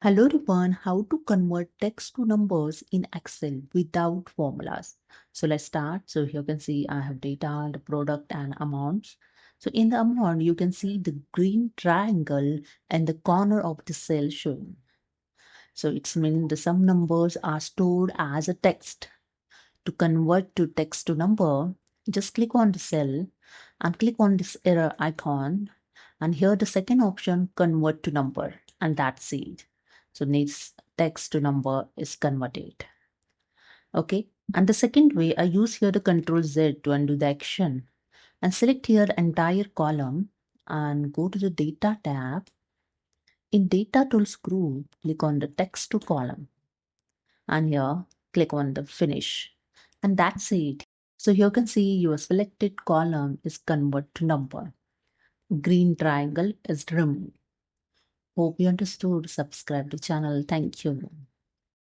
Hello everyone, how to convert text to numbers in Excel without formulas. So let's start. So here you can see I have data, the product and amounts. So in the amount, you can see the green triangle and the corner of the cell showing. So it's mean the some numbers are stored as a text. To convert to text to number, just click on the cell and click on this error icon. And here the second option, convert to number, and that's it. So needs text to number is converted. Okay. And the second way, I use here the Control Z to undo the action and select here the entire column and go to the data tab. In data tools group, click on the text to column and here click on the finish. And that's it. So here you can see your selected column is convert to number. Green triangle is removed. Hope you understood. Subscribe to channel. Thank you.